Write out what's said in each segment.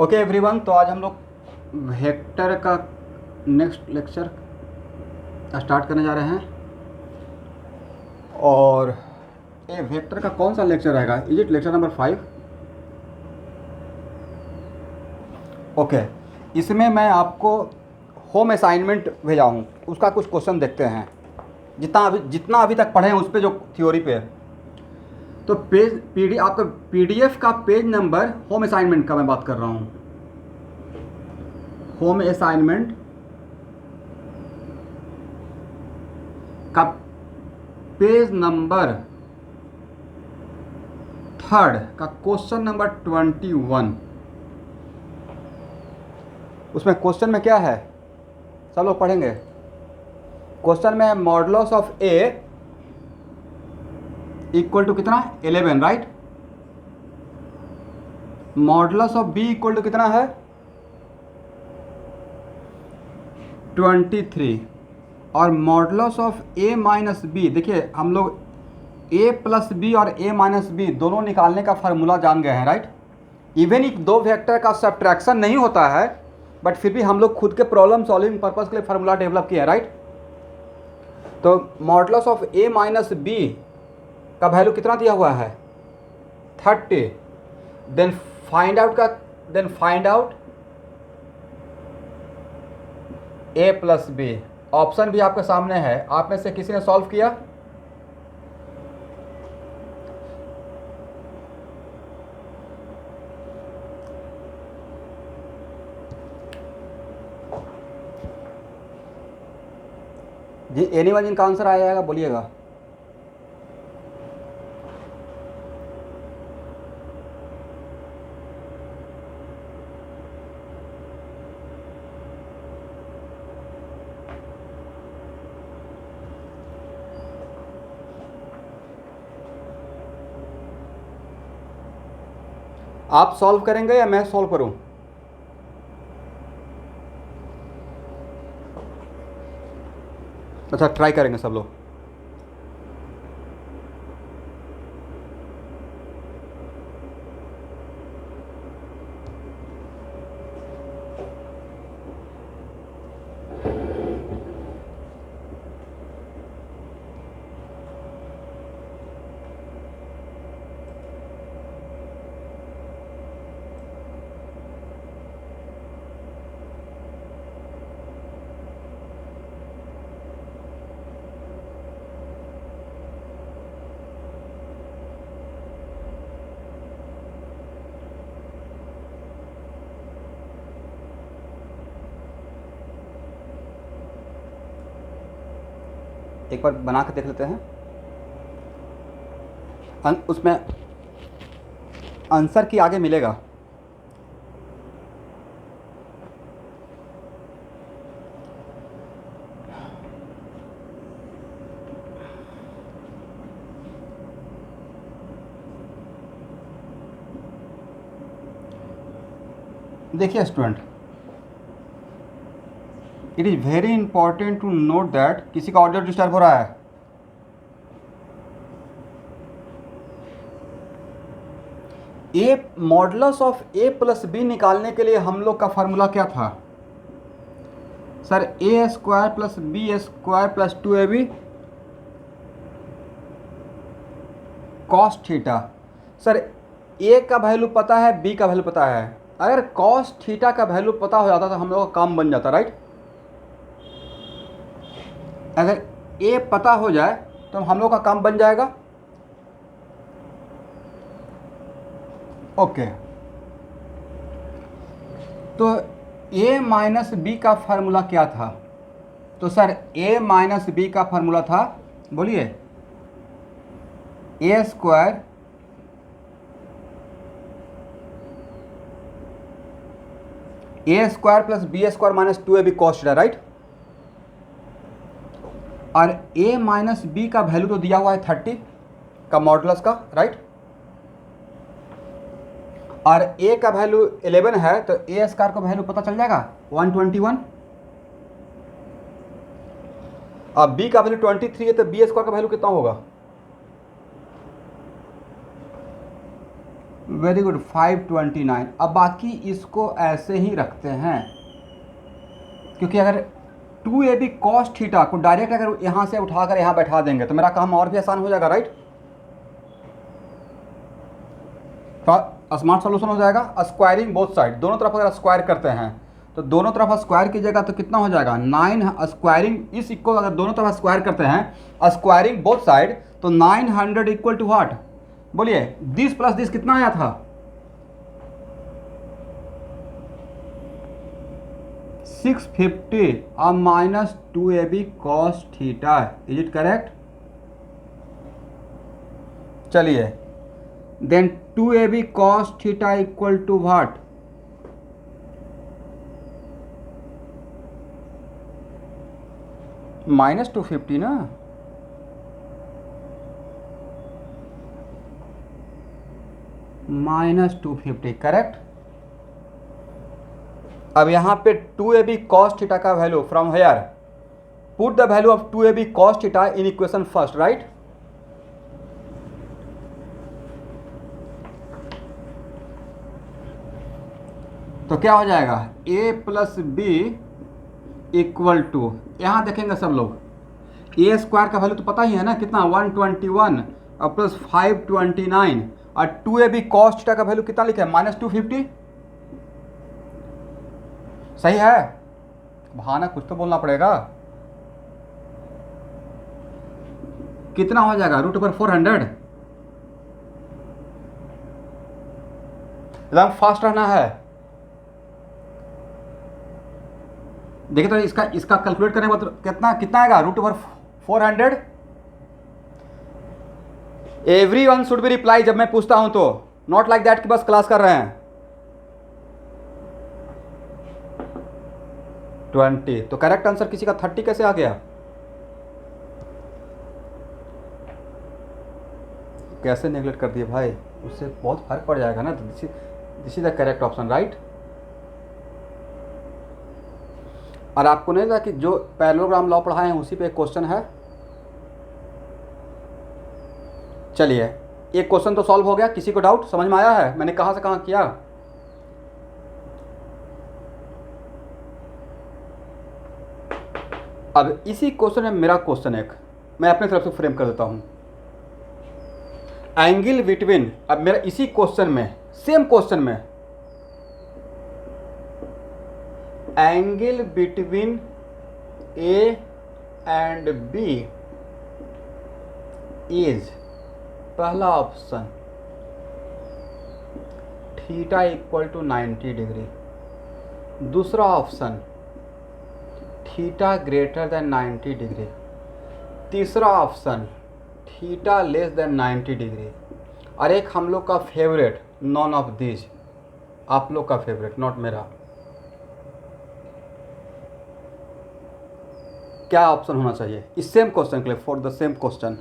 Okay everyone, तो आज हम लोग वेक्टर का नेक्स्ट लेक्चर स्टार्ट करने जा रहे हैं। और ये वेक्टर का कौन सा लेक्चर रहेगा? Is it lecture number 5? Okay, इसमें मैं आपको होम असाइनमेंट भेजा हूँ, उसका कुछ क्वेश्चन देखते हैं। जितना अभी तक पढ़े हैं उस पर, जो थ्योरी पे है। तो आपका पीडीएफ का पेज नंबर, होम असाइनमेंट का मैं बात कर रहा हूँ, होम असाइनमेंट का पेज नंबर 3 का क्वेश्चन नंबर 21। उसमें क्वेश्चन में क्या है, सब लोग पढ़ेंगे। क्वेश्चन में modulus of A equal to कितना? 11, right. Modulus of B equal to कितना है? 23। और modulus of A minus B, देखिए हम लोग ए प्लस बी और ए माइनस बी दोनों निकालने का फार्मूला जान गए हैं, राइट। इवन एक दो वेक्टर का सब्ट्रैक्शन नहीं होता है, बट फिर भी हम लोग खुद के प्रॉब्लम सॉल्विंग पर्पस के लिए फार्मूला डेवलप किया है, राइट। तो modulus of A minus B का वैल्यू कितना दिया हुआ है? 30। Then find out A plus B. Option भी आपके सामने है, आप में से किसी ने सॉल्व किया? जी, एनीवन जिनका आंसर आ जाएगा बोलिएगा। आप सॉल्व करेंगे या मैं सॉल्व करूं? अच्छा, ट्राई करेंगे सब लोग। एक बार बना के देख लेते हैं। उसमें आंसर की आगे मिलेगा। देखिए student, it is very important to note that, किसी का ऑडियो डिस्टर्ब हो रहा है? A modulus of A plus B निकालने के लिए हम लोग का फार्मूला क्या था sir? A square plus B square plus 2ab cos theta. Sir A का वैल्यू पता है, बी का वैल्यू पता है। अगर कॉस थीटा का वैल्यू पता हो जाता तो हम लोग का काम बन जाता, राइट। अगर ए पता हो जाए तो हम लोग का काम बन जाएगा। ओके, तो ए माइनस बी का फार्मूला क्या था? तो सर ए माइनस बी का फार्मूला था, बोलिए, A square plus B square minus 2ab cos theta, right. और a माइनस बी का वैल्यू तो दिया हुआ है 30 का मॉडुलस का, राइट। और a का वैल्यू 11 है, तो a स्क्वायर का वैल्यू पता चल जाएगा 121। अब b का वैल्यू 23 है, तो b स्क्वायर का वैल्यू कितना होगा? Very good 529। अब बाकी इसको ऐसे ही रखते हैं, क्योंकि अगर 2ab cos थीटा को डायरेक्ट अगर यहाँ से उठाकर यहाँ बैठा देंगे तो मेरा काम और भी आसान हो जाएगा, राइट। तो स्मार्ट सोल्यूशन हो जाएगा। स्क्वायरिंग बोथ साइड, दोनों तरफ अगर स्क्वायर करते हैं तो दोनों तरफ स्क्वायर कीजिएगा तो कितना हो जाएगा 9 स्क्वायरिंग इस इक्वल, अगर दोनों तरफ स्क्वायर करते हैं स्क्वायरिंग बोथ साइड तो 900 इक्वल टू व्हाट, बोलिए दिस प्लस दिस कितना आया था 650 और minus 2ab cos theta, is it correct. चलिए then 2ab cos theta equal to what, -250 ना, -250 करेक्ट। अब यहाँ पे 2ab cos थीटा का value from here put the value of 2ab cos theta in equation first, right. तो क्या हो जाएगा a plus B equal to, यहाँ देखेंगे सब लोग ए स्क्वायर का वैल्यू तो पता ही है ना कितना 121 और प्लस 529 और 2ab cos थीटा का वैल्यू कितना लिखा है -250, सही है। बहाना कुछ तो बोलना पड़ेगा। कितना हो जाएगा √400। एकदम फास्ट रहना है। देखिए तो इसका कैलकुलेट करने के बाद कितना कितना आएगा √400। Every one should B reply जब मैं पूछता हूं तो, नॉट लाइक दैट कि बस क्लास कर रहे हैं। 20 तो करेक्ट आंसर किसी का 30 कैसे आ गया, कैसे नेगलेक्ट कर दिए भाई, उससे बहुत फर्क पड़ जाएगा ना। This is the correct option, right. और आपको नहीं लगा कि जो पैरेललोग्राम लॉ पढ़ाए हैं उसी पे एक क्वेश्चन है। चलिए एक क्वेश्चन तो सॉल्व हो गया, किसी को डाउट समझ में आया है मैंने कहाँ से कहाँ किया। अब इसी क्वेश्चन में मेरा क्वेश्चन एक मैं अपने तरफ से फ्रेम कर देता हूँ। एंगल बिटवीन, अब मेरा इसी क्वेश्चन में सेम क्वेश्चन में angle between A and B is, पहला option theta equal to 90 degree, दूसरा option theta greater than 90 degree, तीसरा option theta less than 90 degree, और एक हम लोग का फेवरेट नॉन ऑफ दिस, आप लोग का फेवरेट नॉट मेरा। क्या ऑप्शन होना चाहिए इस सेम क्वेश्चन के लिए, फॉर द सेम क्वेश्चन।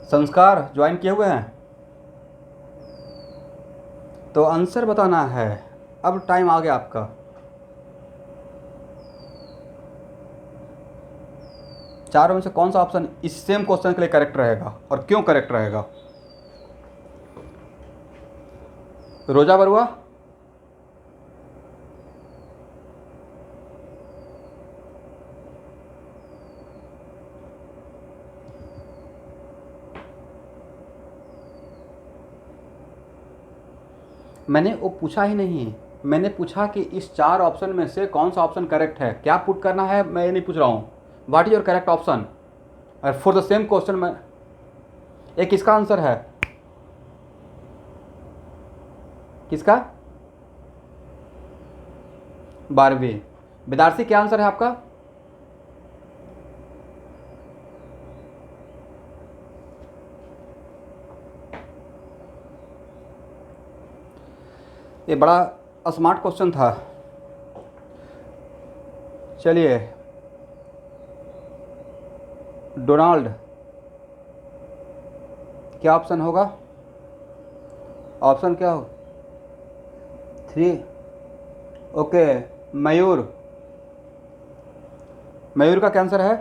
संस्कार ज्वाइन किए हुए हैं तो आंसर बताना है। अब टाइम आ गया आपका। चारों में से कौन सा ऑप्शन इस सेम क्वेश्चन के लिए करेक्ट रहेगा और क्यों करेक्ट रहेगा। रोजा बरुआ, मैंने वो पूछा ही नहीं, मैंने पूछा कि इस 4 ऑप्शन में से कौन सा ऑप्शन करेक्ट है, क्या पुट करना है मैं ये नहीं पूछ रहा हूँ। What is your correct option for the same question में। एक किसका आंसर है, किसका, 12वीं। विदारसी क्या आंसर है आपका, ये बड़ा स्मार्ट क्वेश्चन था। चलिए डोनाल्ड, क्या ऑप्शन होगा, ऑप्शन क्या हो 3, ओके। मयूर, मयूर का क्या आंसर है?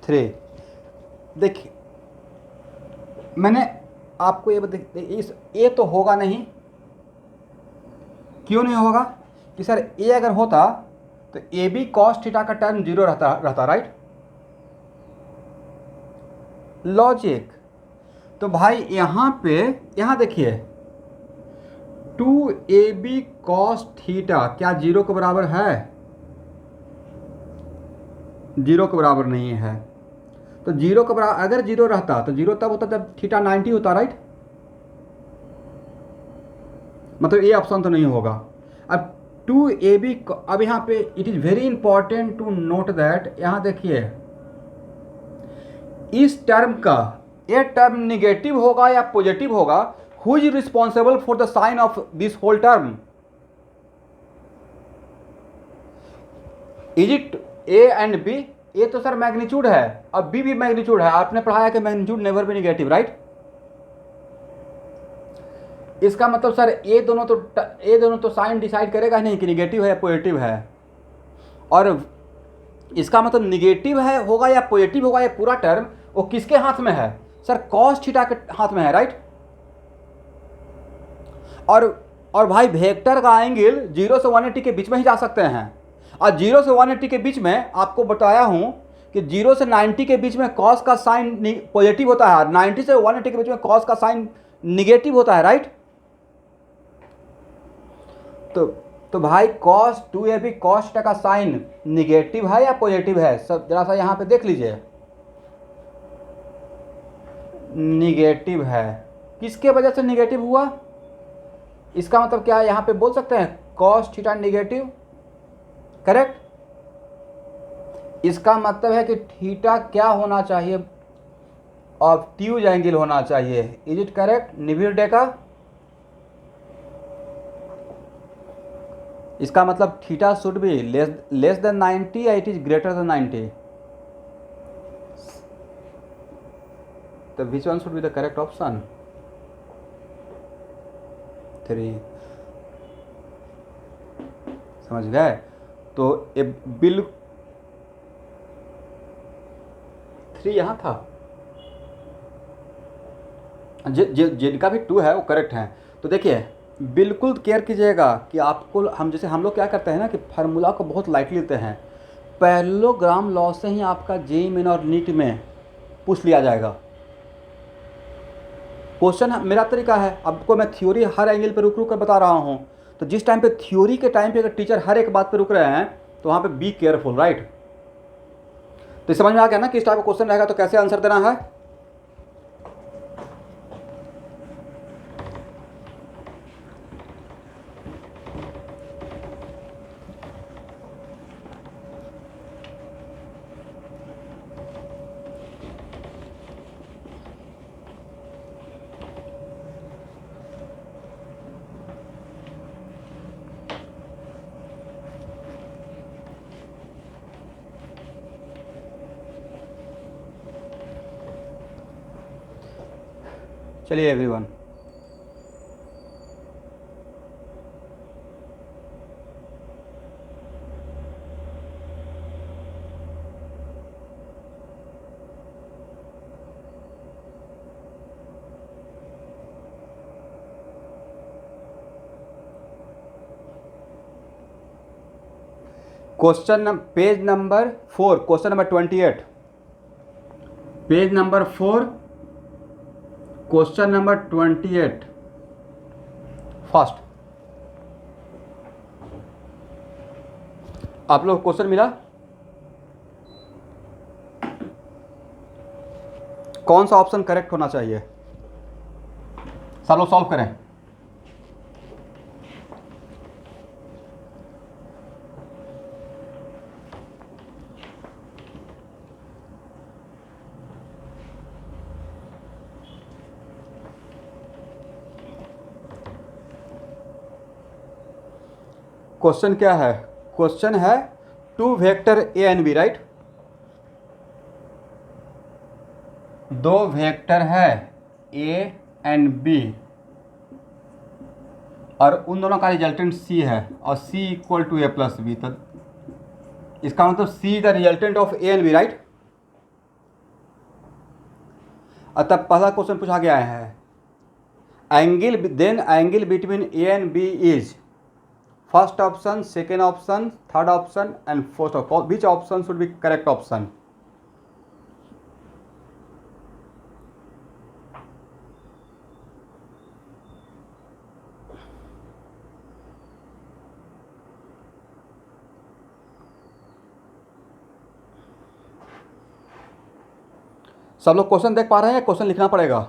3। देखिए मैंने आपको ये तो होगा नहीं। क्यों नहीं होगा? कि सर ए अगर होता तो ए बी कॉस थीटा का टर्म 0 रहता राइट। लॉजिक। तो भाई यहाँ देखिए 2ab कॉस थीटा क्या 0 के बराबर है? 0 के बराबर नहीं है। तो 0 के बराबर अगर 0 रहता तो 0 तब होता जब थीटा 90 होता राइट। मतलब ये ऑप्शन तो नहीं होगा। अब 2ab अब यहाँ पे it is very important to note that, यहाँ देखिए इस टर्म का ये टर्म निगेटिव होगा या पॉजिटिव होगा, who is responsible for the sign of this whole term? Is it A and B? A तो सर मैग्नीट्यूड है, अब बी भी मैग्नीट्यूड है। आपने पढ़ाया कि magnitude never be negative right. इसका मतलब सर ए दोनों तो साइन डिसाइड करेगा नहीं कि निगेटिव है या पॉजिटिव है। और इसका मतलब निगेटिव है होगा या पॉजिटिव होगा, ये पूरा टर्म वो किसके हाथ में है? सर कॉस थीटा के हाथ में है राइट। और भाई वेक्टर का एंगल 0 से 180 के बीच में ही जा सकते हैं। और 0 से 180 के बीच में आपको बताया हूं कि 0 से 90 के बीच में कॉस का साइन पॉजिटिव होता है, 90 से 180 के बीच में कॉस का साइन निगेटिव होता है राइट। तो भाई cos 2ab cos थीटा का साइन निगेटिव है या पॉजिटिव है? सब जरा सा यहाँ पे देख लीजिए, निगेटिव है। किसके वजह से निगेटिव हुआ? इसका मतलब क्या है? यहाँ पे बोल सकते हैं cos थीटा निगेटिव, करेक्ट। इसका मतलब है कि थीटा क्या होना चाहिए? ऑब्ट्यूज एंगल होना चाहिए। इज इट करेक्ट निविर डेका? इसका मतलब theta should be less than 90 या इट इज ग्रेटर देन 90। तो which one should be the correct option? 3। समझ गए? तो ए बिल 3 यहाँ था, जिनका भी 2 है वो करेक्ट है। तो देखिए बिल्कुल केयर कीजिएगा कि आपको हम लोग क्या करते हैं ना कि फार्मूला को बहुत लाइटली लेते हैं। पैरेललोग्राम लॉ से ही आपका जेईई मेन और नीट में पूछ लिया जाएगा क्वेश्चन। मेरा तरीका है, आपको मैं थ्योरी हर एंगल पर रुक कर बता रहा हूँ। तो जिस टाइम पे थ्योरी के टाइम पे अगर टीचर हर एक बात पे रुक रहे हैं तो वहाँ पे बी केयरफुल राइट। तो समझ में आ गया ना कि इस टाइप का क्वेश्चन रहेगा तो कैसे आंसर देना है। चलिए everyone, question page number 4, question number 28, page number 4, question number 28 first. आप लोग क्वेश्चन मिला? कौन सा ऑप्शन करेक्ट होना चाहिए? सब लोग सॉल्व करें। क्वेश्चन क्या है? क्वेश्चन है 2 vector A and B right. 2 vector है ए एंड बी और उन दोनों का रिजल्टेंट सी है और C equal to A plus B. तो इसका मतलब C the resultant of A and B, right. अतः पहला क्वेश्चन पूछा गया है angle between A and B is first option, second option, third option and fourth option, which option should be correct option. सब लोग क्वेश्चन देख पा रहे हैं, क्वेश्चन लिखना पड़ेगा।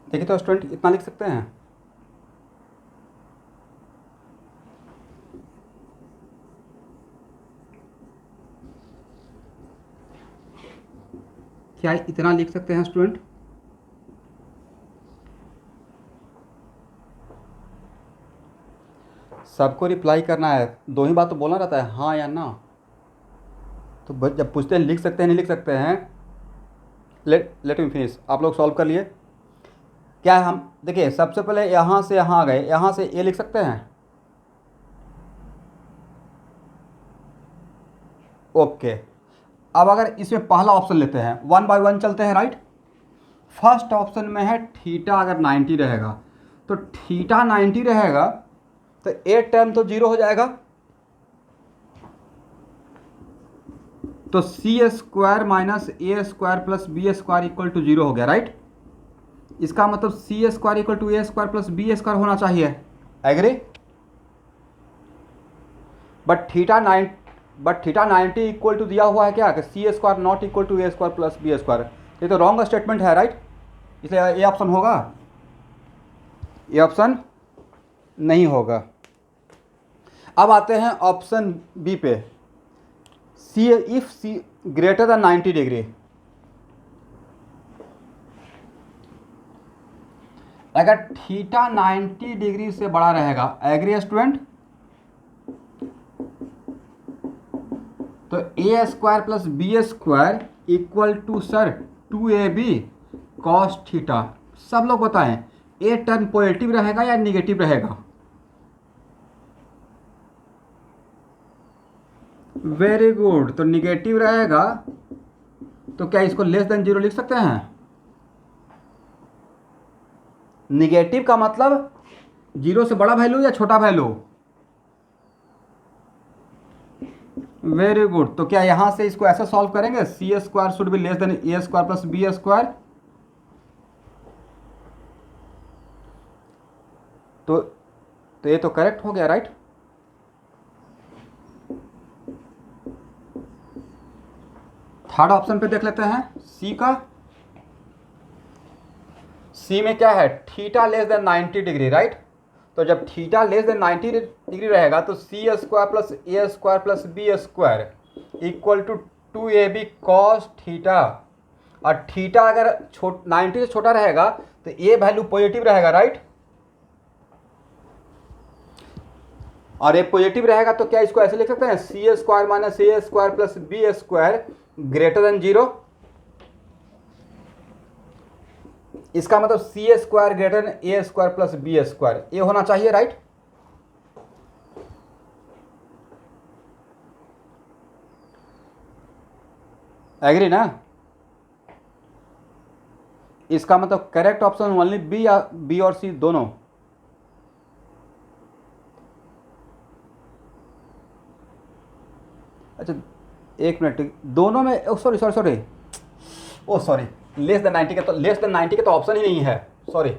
देखिए तो स्टूडेंट इतना लिख सकते हैं। क्या इतना लिख सकते हैं स्टूडेंट? सबको रिप्लाई करना है, दो ही बात तो बोलना रहता है, हाँ या ना। तो जब पूछते हैं लिख सकते हैं नहीं लिख सकते हैं, लेट मी फिनिश। आप लोग सॉल्व कर लिए क्या? हम देखिए सबसे पहले यहाँ से यहाँ आ गए, यहाँ से ए लिख सकते हैं। ओके, अब अगर इसमें पहला ऑप्शन लेते हैं, 1 बाय 1 चलते हैं, राइट। फर्स्ट ऑप्शन में है थीटा अगर 90 रहेगा, तो थीटा 90 रहेगा तो ए टर्म तो 0 हो जाएगा, तो C square minus A square plus B square equal to 0 हो गया, राइट। इसका मतलब C square equal to A square plus B square होना चाहिए, agree. But theta 90 equal to दिया हुआ है क्या कि C square not equal to A square plus B square. ये तो रॉन्ग स्टेटमेंट है, राइट। इसलिए ये ऑप्शन होगा, ये ऑप्शन नहीं होगा। अब आते हैं ऑप्शन बी पे, C if C greater than 90 degree. अगर थीटा 90 डिग्री से बड़ा रहेगा, एग्री स्टूडेंट, तो A square plus B square equal to sir 2ab cos theta. सब लोग बताएं ए टर्म पॉजिटिव रहेगा या निगेटिव रहेगा? वेरी गुड, तो निगेटिव रहेगा, तो क्या इसको लेस देन 0 लिख सकते हैं? निगेटिव का मतलब 0 से बड़ा वैल्यू या छोटा वैल्यू? वेरी गुड, तो क्या यहां से इसको ऐसे सॉल्व करेंगे, C square should be less than A square plus B square, तो ये तो करेक्ट हो गया, राइट। थर्ड ऑप्शन पे देख लेते हैं सी का। सी में क्या है, theta less than 90 degree, right. तो जब थीटा लेस देन 90 डिग्री रहेगा तो C square plus A square plus B square equal to 2ab cos theta. और थीटा अगर 90 से छोटा रहेगा तो ए वैल्यू पॉजिटिव रहेगा, राइट। और ये पॉजिटिव रहेगा तो क्या इसको ऐसे लिख सकते हैं, C square minus A square plus B square greater than 0। इसका मतलब C A square greater than A square plus B square, ये होना चाहिए, राइट? एग्री ना? इसका मतलब करेक्ट ऑप्शन ओनली बी, या बी और सी दोनों? अच्छा एक मिनट, दोनों में, sorry sorry sorry, oh sorry, less than 90 का तो, लेस देन 90 का तो ऑप्शन ही नहीं है, सॉरी,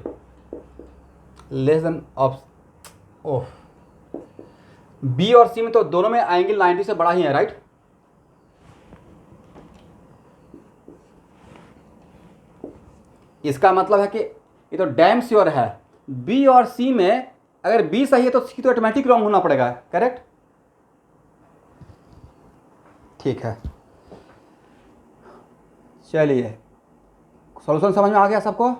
लेस देन ऑप्शन, ओह, बी और सी में तो दोनों में एंगल 90 से बड़ा ही है, राइट? इसका मतलब है कि ये तो डैम श्योर है, बी और सी में अगर बी सही है तो सी तो ऑटोमेटिक रॉन्ग होना पड़ेगा, करेक्ट? ठीक है, चलिए, सॉल्यूशन समझ में आ गया सबको?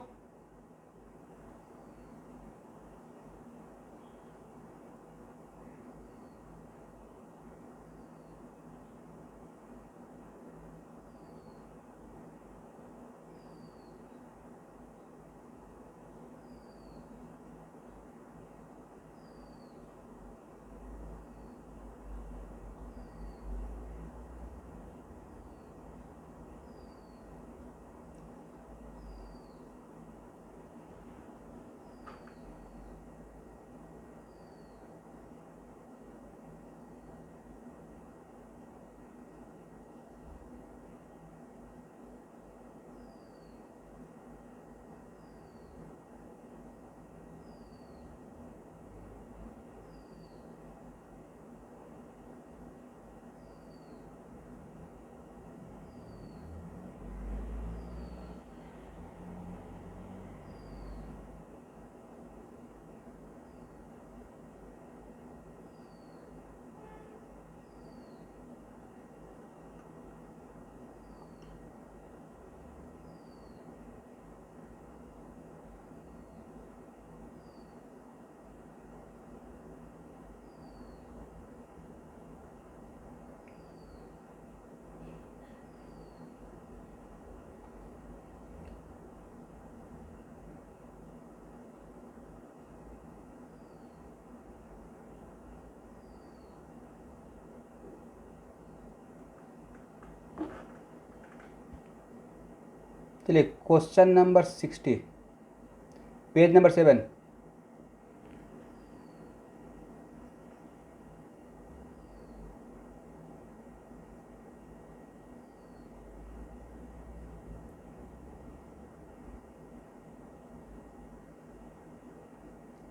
चलिए, question number 60, page number 7।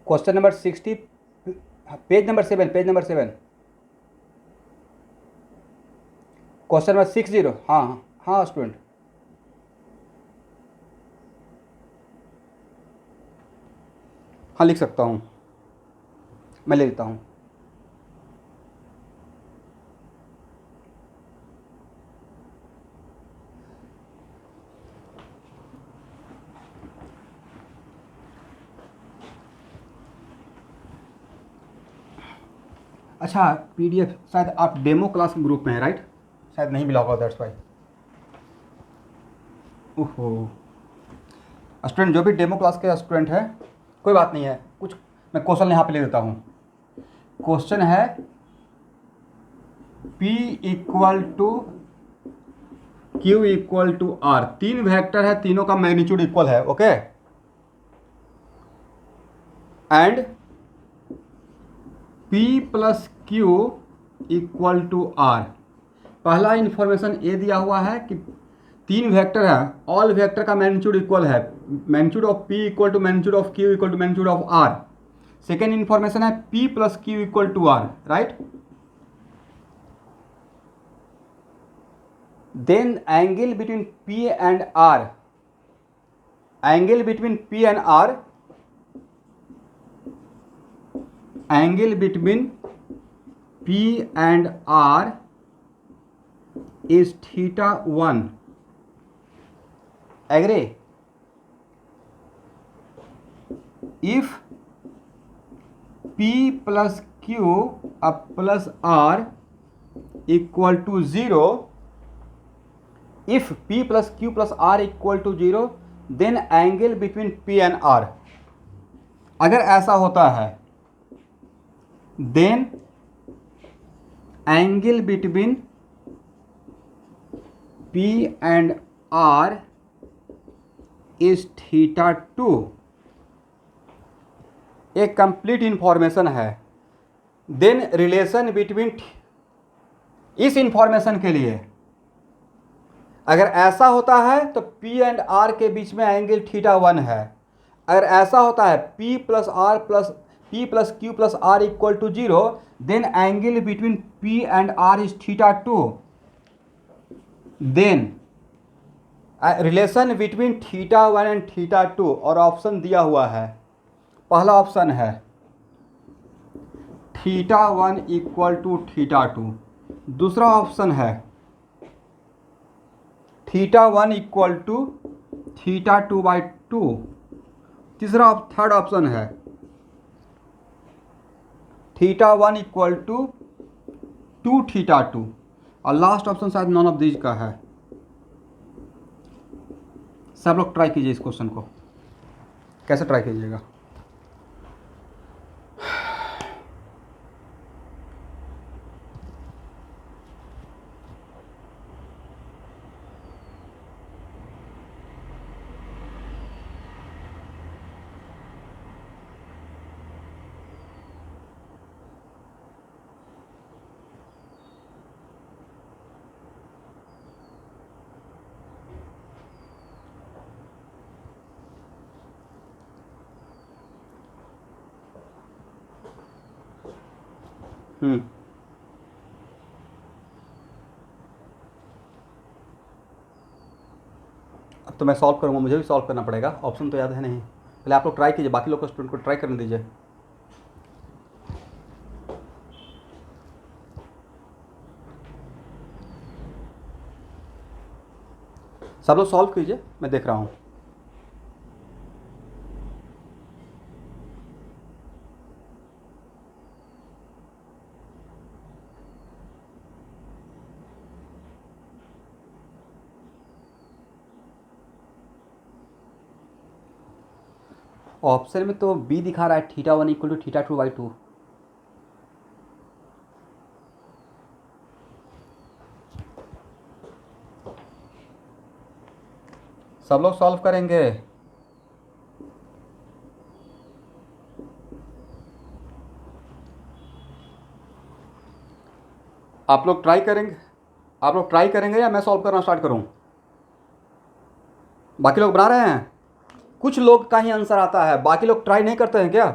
Question number 60, page number 7, page number 7, question number 60। हाँ हाँ हाँ स्टूडेंट, हाँ लिख सकता हूँ, मैं ले लेता हूँ। अच्छा, पीडीएफ शायद आप डेमो क्लास के ग्रुप में हैं, राइट? शायद नहीं मिला होगा, दैट्स वाई। ओहो, स्टूडेंट जो भी डेमो क्लास के स्टूडेंट हैं, कोई बात नहीं है, कुछ मैं क्वेश्चन यहाँ पे ले देता हूँ। क्वेश्चन है P equal to Q equal to R, तीन वेक्टर है, तीनों का मैग्नीट्यूड इक्वल है, okay? And P plus Q equal to R। पहला इंफॉर्मेशन ये दिया हुआ है कि तीन वेक्टर है, ऑल वेक्टर का मैग्नीट्यूड इक्वल है, magnitude of P equal to magnitude of Q equal to magnitude of R। Second information है P plus Q equal to R, right? Then angle between P and R, angle between P and R, angle between P and R is θ1, agree? If P plus Q plus R equal to 0, if P plus Q plus R equal to 0, then angle between P and R. अगर ऐसा होता है then angle between P and R is theta 2। एक complete information है। Then relation between, इस information के लिए अगर ऐसा होता है तो P एंड R के बीच में एंगल थीटा 1 है। अगर ऐसा होता है P plus Q plus R equal to 0, then angle between P and R is theta 2। Then relation between theta 1 and theta 2, और ऑप्शन दिया हुआ है। पहला ऑप्शन है थीटा 1 इक्वल टू थीटा 2। दूसरा ऑप्शन है theta 1 equal to theta 2/2। Third option है theta 1 equal to 2 theta 2। और लास्ट ऑप्शन शायद नॉन ऑफ दीज का है। सब लोग ट्राई कीजिए इस क्वेश्चन को। कैसे ट्राई कीजिएगा? अब तो मैं सॉल्व करूँगा, मुझे भी सॉल्व करना पड़ेगा। ऑप्शन तो याद है नहीं। पहले आप लोग ट्राई कीजिए, बाकी लोग को स्टूडेंट को ट्राई करने दीजिए। सब लोग सॉल्व कीजिए, मैं देख रहा हूँ। ऑप्शन में तो बी दिखा रहा है थीटा 1 इक्वल टू थीटा 2/2। सब लोग सॉल्व करेंगे? आप लोग ट्राई करेंगे या मैं सॉल्व करना स्टार्ट करूं? बाकी लोग बना रहे हैं? कुछ लोग का ही आंसर आता है, बाकी लोग ट्राई नहीं करते हैं क्या?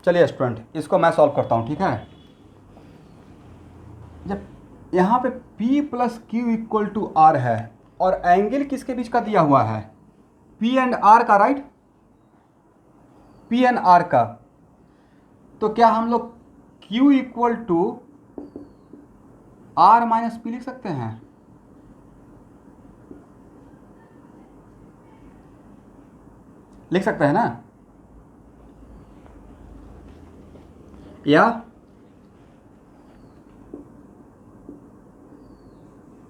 चलिए स्टूडेंट, इसको मैं सॉल्व करता हूँ, ठीक है। जब यहाँ पे P plus Q equal to R है और एंगल किसके बीच का दिया हुआ है? P एंड R का, राइट? P एंड R का। तो क्या हम लोग Q equal to R minus P लिख सकते हैं? लिख सकते हैं ना? या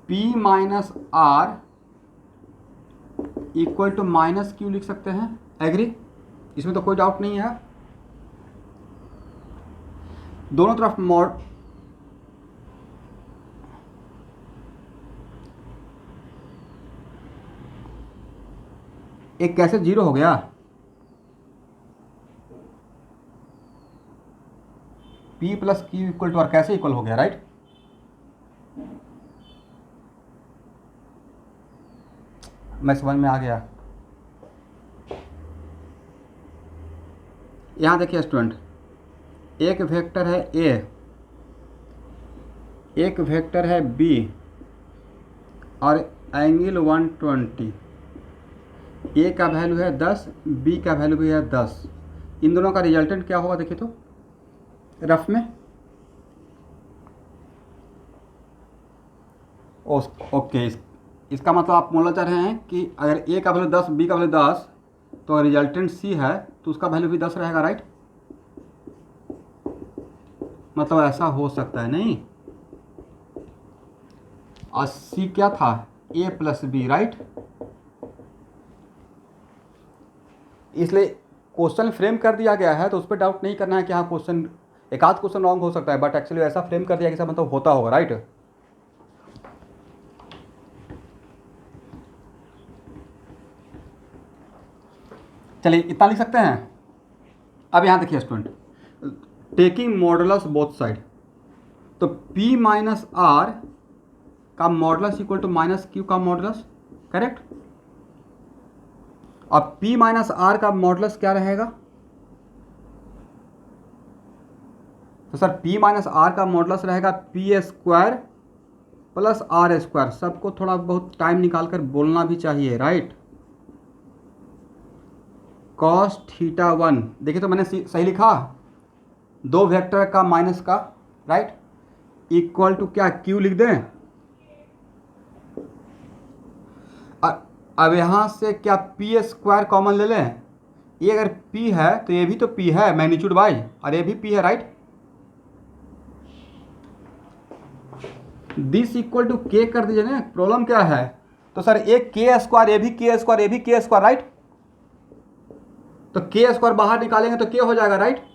P minus R equal to minus Q लिख सकते हैं। एग्री? इसमें तो कोई डाउट नहीं है। दोनों तरफ मॉड, एक कैसे जीरो हो गया? P plus Q equal to R कैसे इक्वल हो गया, राइट? मैं समझ में आ गया। यहाँ देखिए स्टूडेंट, एक वेक्टर है A, एक वेक्टर है B और एंगल 120। A का वैल्यू है 10, B का वैल्यू भी है 10। इन दोनों का रिजल्टेंट क्या होगा देखिए तो रफ में। ओके, इसका मतलब आप बोलना चाह रहे हैं कि अगर ए का वैल्यू 10, बी का वैल्यू 10, तो रिजल्टेंट सी है तो उसका वैल्यू भी 10 रहेगा, राइट? मतलब ऐसा हो सकता है नहीं? और सी क्या था? ए प्लस बी, राइट? इसलिए क्वेश्चन फ्रेम कर दिया गया है तो उस पर डाउट नहीं करना है कि हाँ क्वेश्चन, एक आध क्वेश्चन रॉन्ग हो सकता है, बट एक्चुअली ऐसा फ्रेम कर दिया कि सब मतलब होता होगा, राइट? चलिए इतना लिख सकते हैं। अब यहाँ देखिए student, taking modulus both side, तो P माइनस आर का modulus equal to minus Q का मॉडुलस, करेक्ट? अब P माइनस आर का मॉडुलस क्या रहेगा? तो सर P माइनस आर का मॉडुलस रहेगा P square plus R square. सबको थोड़ा बहुत टाइम निकाल कर बोलना भी चाहिए, राइट? कॉस थीटा 1, देखिए तो मैंने सही लिखा, दो वेक्टर का माइनस का, राइट? इक्वल टू क्या, क्यू लिख दें। अब यहाँ से क्या पी स्क्वायर कॉमन ले लें? ये अगर P है तो ये भी तो P है, मैग्नीट्यूड बाई, और ये भी P है, राइट? दिस इक्वल टू के कर दीजिए ना, प्रॉब्लम क्या है? तो सर एक के स्क्वायर, ये भी के स्क्वायर, ये भी के स्क्वायर, राइट? तो के स्क्वायर बाहर निकालेंगे तो के हो जाएगा, राइट?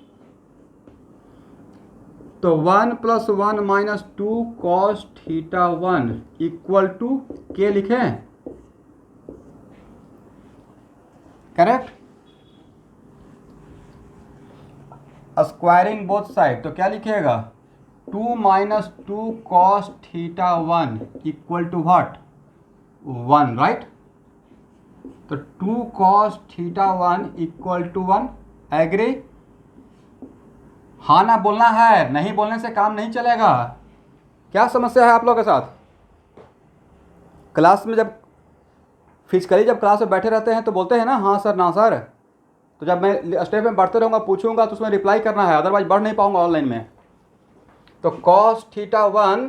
तो 1 plus 1 minus 2 cos theta 1 equal to के लिखें, करेक्ट? स्क्वायरिंग बोथ साइड, तो क्या लिखिएगा? 2 minus 2 cos theta 1 equal to what? 1, right? तो 2 cos theta 1 equal to 1, agree? हाँ ना बोलना है, नहीं बोलने से काम नहीं चलेगा। क्या समस्या है आप लोगों के साथ? क्लास में जब फिजिकली जब क्लास में बैठे रहते हैं तो बोलते हैं ना हाँ सर ना सर, तो जब मैं स्टेप में बढ़ते रहूँगा पूछूंगा तो उसमें रिप्लाई करना है, अदरवाइज बढ़ नहीं पाऊंगा ऑनलाइन में। तो कॉस थीटा 1,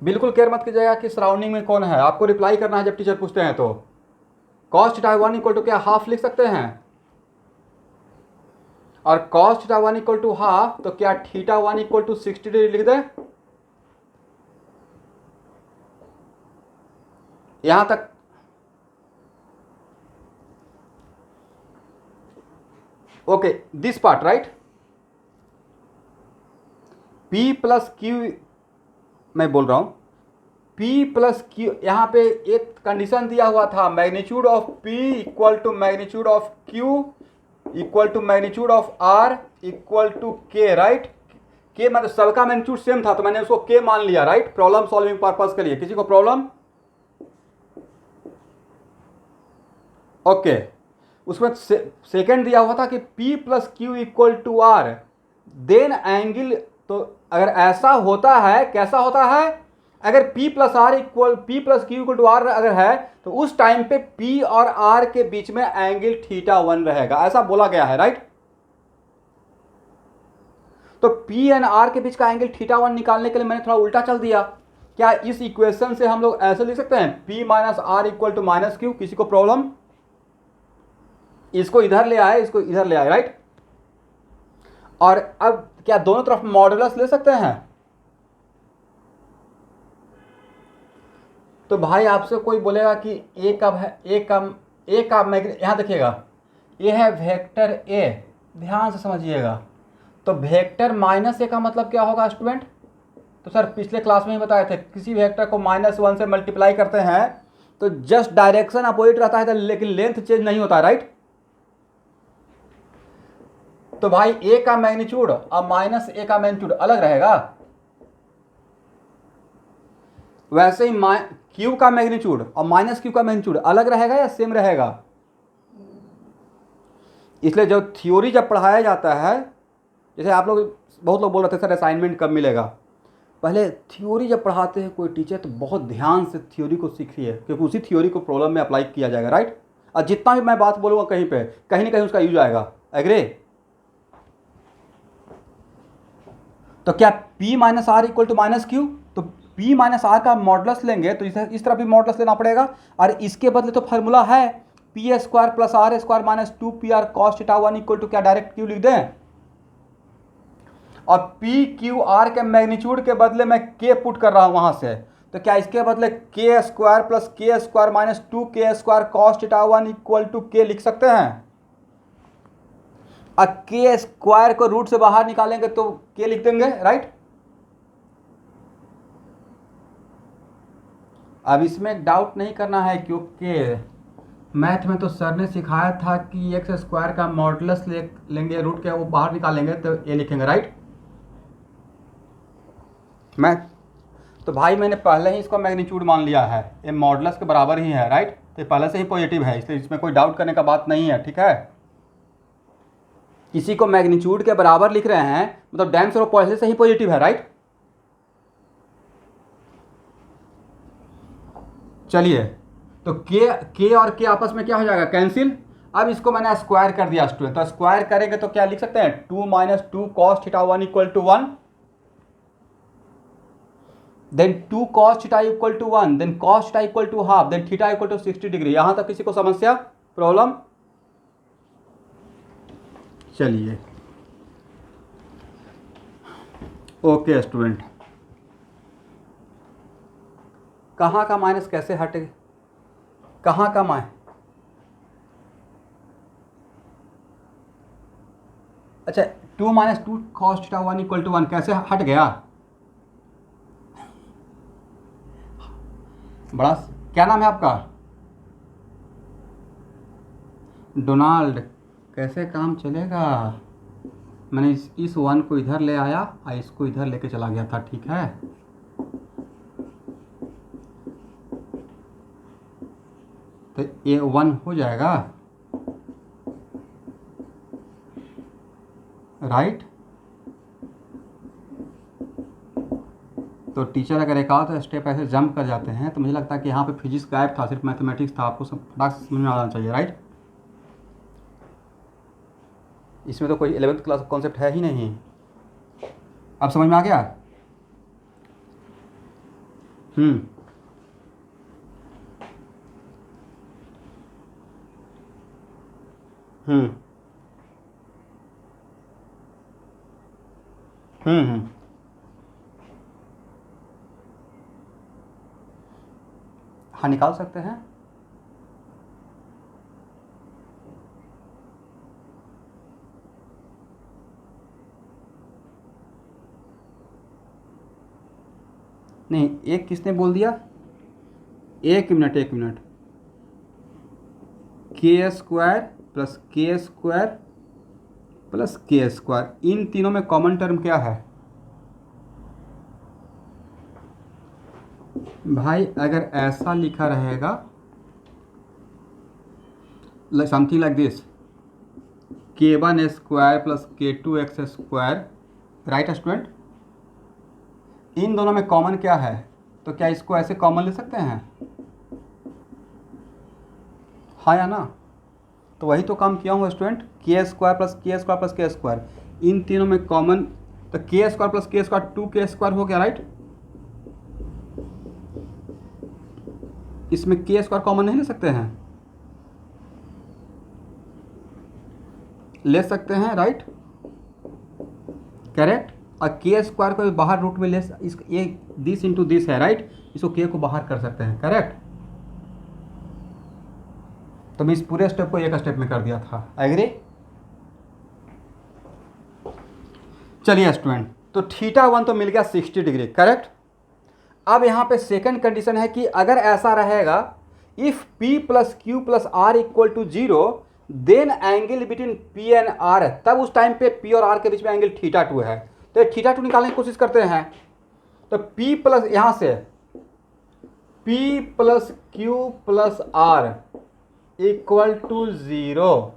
बिल्कुल केयर मत कीजिएगा कि सराउंडिंग में कौन है, आपको रिप्लाई करना है जब टीचर पूछते हैं। तो कॉस थीटा 1 इक्वल टू क्या, हाफ लिख सकते हैं, और cos theta 1 equal to half, तो क्या थीटा 1 इक्वल टू 60 डिग्री लिख दें? यहां तक okay, this part, right? P plus Q, मैं बोल रहा हूं P प्लस क्यू, यहां पे एक कंडीशन दिया हुआ था, magnitude of P equal to magnitude of Q equal to magnitude of R equal to K, right? K मतलब सबका मैग्नीट्यूड सेम था तो मैंने उसको K मान लिया, राइट? प्रॉब्लम सॉल्विंग पर्पस के लिए। किसी को प्रॉब्लम? ओके, उसमें सेकेंड दिया हुआ था कि P plus Q equal to R, then angle. तो अगर ऐसा होता है, कैसा होता है? अगर P plus R equal, P plus Q equal to R अगर है तो उस टाइम पे P और R के बीच में एंगल थीटा 1 रहेगा, ऐसा बोला गया है, राइट? तो P एंड R के बीच का एंगल थीटा 1 निकालने के लिए मैंने थोड़ा उल्टा चल दिया। क्या इस इक्वेशन से हम लोग ऐसे लिख सकते हैं, P minus R equal to minus Q? किसी को प्रॉब्लम? इसको इधर ले आए, इसको इधर ले आए, राइट? और अब क्या दोनों तरफ मॉडुलस ले सकते हैं? तो भाई आपसे कोई बोलेगा कि ए कब है, ए का यहां देखिएगा, ये है वेक्टर ए, ध्यान से समझिएगा। तो वेक्टर माइनस ए का मतलब क्या होगा स्टूडेंट? तो सर पिछले क्लास में ही बताए थे, किसी वेक्टर को -1 से मल्टीप्लाई करते हैं तो जस्ट डायरेक्शन अपोजिट रहता है लेकिन लेंथ चेंज नहीं होता, राइट? तो भाई ए का मैग्नीट्यूड और माइनस ए का मैग्नीट्यूड अलग रहेगा। वैसे ही क्यू का मैग्नीट्यूड और माइनस क्यू का मैग्नीट्यूड अलग रहेगा या सेम रहेगा? इसलिए जो थ्योरी जब पढ़ाया जाता है, जैसे आप लोग, बहुत लोग बोल रहे थे सर असाइनमेंट कब मिलेगा, पहले थ्योरी जब पढ़ाते हैं कोई टीचर तो बहुत ध्यान से थ्योरी को सीखिए, क्योंकि उसी थ्योरी को प्रॉब्लम में अप्लाई किया जाएगा, राइट? और जितना भी मैं बात बोलूँगा कहीं पे कहीं ना कहीं उसका यूज आएगा, एग्री? तो क्या P minus R equal to minus Q? तो P माइनस आर का मॉडुलस लेंगे तो इस तरफ भी मॉडुलस लेना पड़ेगा, और इसके बदले तो फार्मूला है P square plus R square minus 2PR cos theta 1 equal to क्या डायरेक्ट Q लिख दें, और पी क्यू आर के मैग्नीट्यूड के बदले मैं K पुट कर रहा हूं वहां से, तो क्या इसके बदले K square plus K square minus 2K square cos theta 1 equal to K लिख सकते हैं। अब K स्क्वायर को रूट से बाहर निकालेंगे तो K लिख देंगे, राइट। अब इसमें डाउट नहीं करना है, क्योंकि मैथ में तो सर ने सिखाया था कि एक्स स्क्वायर का मॉडुलस लेंगे, रूट के वो बाहर निकालेंगे तो ये लिखेंगे, राइट। मैं तो भाई मैंने पहले ही इसका मैग्नीट्यूड मान लिया है, ये मॉडुलस के बराबर ही है, राइट। तो पहले से ही पॉजिटिव है, इसलिए इसमें कोई डाउट करने का बात नहीं है, ठीक है। किसी को मैग्नीट्यूड के बराबर लिख रहे हैं मतलब डैम से वो पहले से ही पॉजिटिव है, राइट। चलिए, तो के और के आपस में क्या हो जाएगा, कैंसिल। अब इसको मैंने स्क्वायर कर दिया स्टूडेंट, तो स्क्वायर करेंगे तो क्या लिख सकते हैं 2 minus 2 cos theta 1 equal to 1, then 2 cos theta equal to 1, then cos theta equal to half, then theta equal to 60 degree. यहां तक किसी को समस्या, प्रॉब्लम? चलिए, ओके स्टूडेंट, कहाँ का माइनस कैसे हटे, कहाँ का अच्छा 2 minus 2 cos theta 1 equal to 1 कैसे हट गया? बड़ा, क्या नाम है आपका? डोनाल्ड। कैसे काम चलेगा? मैंने इस 1 को इधर ले आया और इसको इधर लेके चला गया था, ठीक है। तो ये 1 हो जाएगा, राइट। तो टीचर अगर एक आध स्टेप ऐसे जंप कर जाते हैं तो मुझे लगता है कि यहाँ पे फिजिक्स गायब था, सिर्फ मैथमेटिक्स था। आपको सब फटाक से समझ में आना चाहिए, राइट। इसमें तो कोई 11th क्लास कॉन्सेप्ट है ही नहीं। अब समझ में आ गया? हम्म हम्म हम्म। हाँ, निकाल सकते हैं। नहीं, एक किसने बोल दिया? एक मिनट, के स्क्वायर प्लस के स्क्वायर प्लस के स्क्वायर, इन तीनों में कॉमन टर्म क्या है भाई? अगर ऐसा लिखा रहेगा something like this, k1 square plus k2x square, right student. इन दोनों में कॉमन क्या है? तो क्या इसको ऐसे कॉमन ले सकते हैं? हाँ या ना? तो वही तो काम किया हूँ स्टूडेंट, के स्क्वायर प्लस के स्क्वायर प्लस के स्क्वायर, इन तीनों में कॉमन, तो के स्क्वायर प्लस के स्क्वायर 2k स्क्वायर हो गया, राइट। इसमें के स्क्वायर कॉमन नहीं ले सकते हैं? ले सकते हैं, राइट, करेक्ट। और के स्क्वायर को बाहर रूट में ले, ये दिस इंटू दिस है, राइट, इसको के को बाहर कर सकते हैं, करेक्ट। तो मैं इस पूरे स्टेप को एक स्टेप में कर दिया था, एग्री। चलिए स्टूडेंट, तो थीटा 1 तो मिल गया 60 डिग्री, करेक्ट। अब यहाँ पे सेकंड कंडीशन है कि अगर ऐसा रहेगा, if P plus Q plus R equal to 0, then angle between P and R, तब उस टाइम पे P और R के बीच में एंगल थीटा 2 है। तो थीटा 2 निकालने की कोशिश करते हैं। तो P प्लस, यहाँ से P plus Q plus R equal to 0,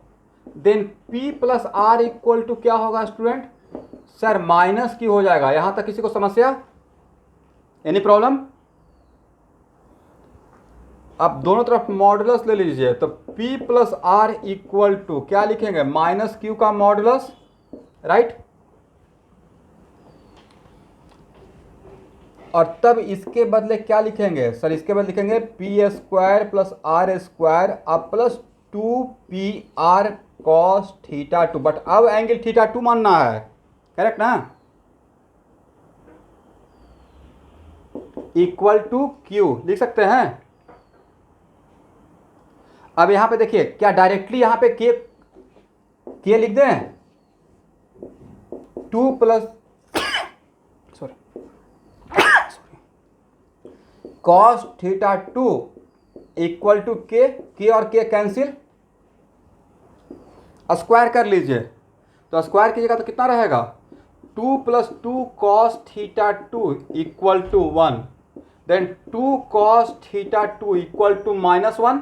then P plus R equal to क्या होगा स्टूडेंट? सर माइनस क्यू हो जाएगा। यहां तक किसी को समस्या, एनी प्रॉब्लम? अब दोनों तरफ मॉडुलस ले लीजिए, तो P plus R equal to क्या लिखेंगे? माइनस क्यू का मॉडुलस, राइट। और तब इसके बदले क्या लिखेंगे सर, इसके बदले लिखेंगे P square plus R square अब plus 2 PR cos theta two, but अब एंगल थीटा टू मानना है, करेक्ट ना, इक्वल टू क्यू लिख सकते हैं। अब यहां पे देखिए क्या डायरेक्टली यहां पे के लिख दें, 2 plus sorry cos theta two equal to K और के कैंसिल, स्क्वायर कर लीजिए, तो स्क्वायर कीजिएगा तो कितना रहेगा 2 plus 2 cos theta two equal to 1, then 2 cos theta two equal to -1,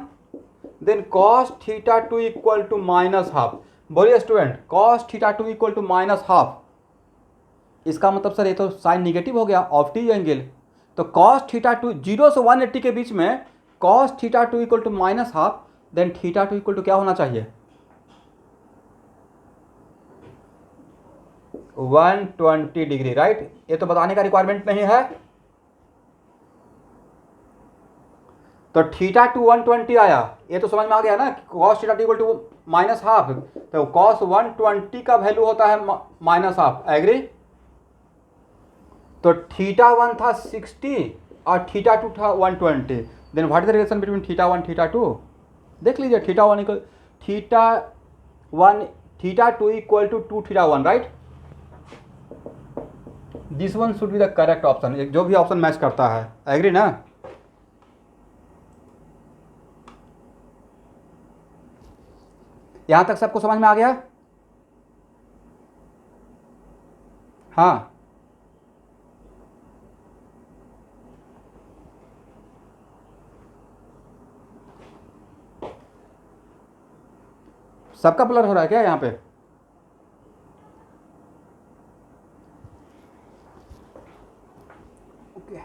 then cos theta two equal to -half. बोलिए student, cos theta two equal to -half, इसका मतलब सर ये तो साइन निगेटिव हो गया ऑफ टी एंगल, तो cos theta two 0 से 180 के बीच में cos theta two equal to -half, then theta two equal to क्या होना चाहिए 120 डिग्री, राइट। ये तो बताने का रिक्वायरमेंट नहीं है, तो थीटा टू 120 आया, ये तो समझ में आ गया ना, cos theta two equal to -half, तो कॉस 120 का वैल्यू होता है -हाफ, एग्री। तो थीटा वन था 60 और थीटा टू था 120, then what is the relation between theta one theta two, देख लीजिए, theta two equal to 2 theta one, right. This one should be the correct option, जो भी ऑप्शन मैच करता है, एग्री ना। यहां तक सबको समझ में आ गया, हाँ। सबका ब्लर हो रहा है क्या यहाँ पे, ओके,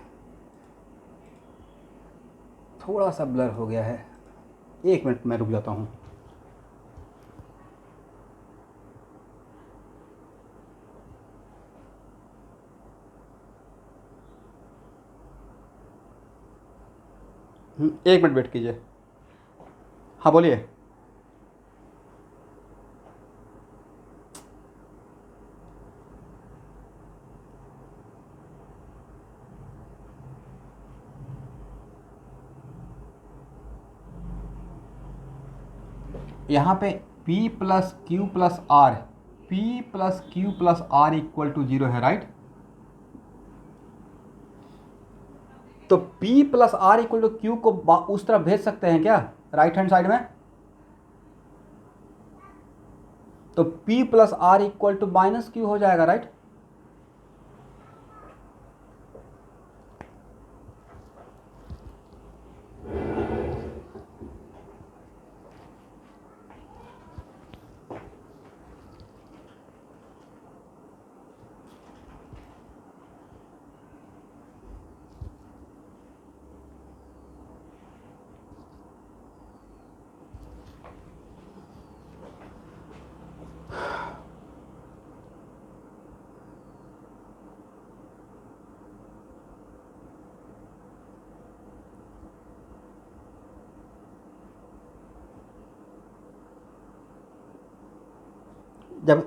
थोड़ा सा ब्लर हो गया है, 1 मिनट मैं रुक जाता हूँ। एक मिनट वेट कीजिए, हाँ बोलिए। यहाँ पे P plus Q plus R, P plus Q plus R equal to 0 है, राइट। तो P plus R equal to Q को उस तरफ भेज सकते हैं क्या, राइट हैंड साइड में, तो P plus R equal to -Q हो जाएगा, राइट। जब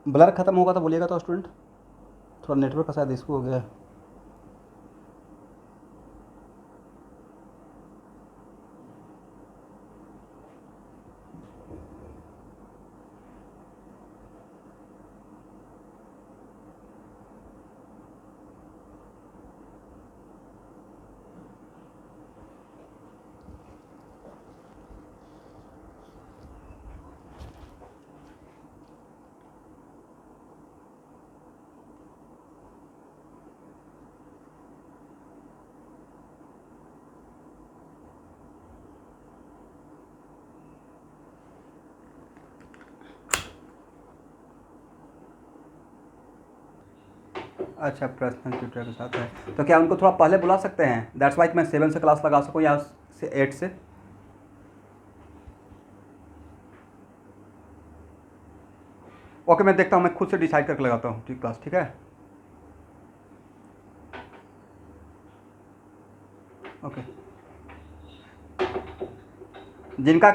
ब्लर खत्म होगा तो बोलिएगा, तो स्टूडेंट थोड़ा नेटवर्क का शायद इशू हो गया है। अच्छा, पर्सनल ट्यूटर के साथ है, तो क्या उनको थोड़ा पहले बुला सकते हैं, दैट्स वाइक मैं 7 से क्लास लगा सकूँ या 8 से। ओके, मैं देखता हूँ, मैं खुद से डिसाइड करके लगाता हूँ, ठीक क्लास, ठीक है। ओके, जिनका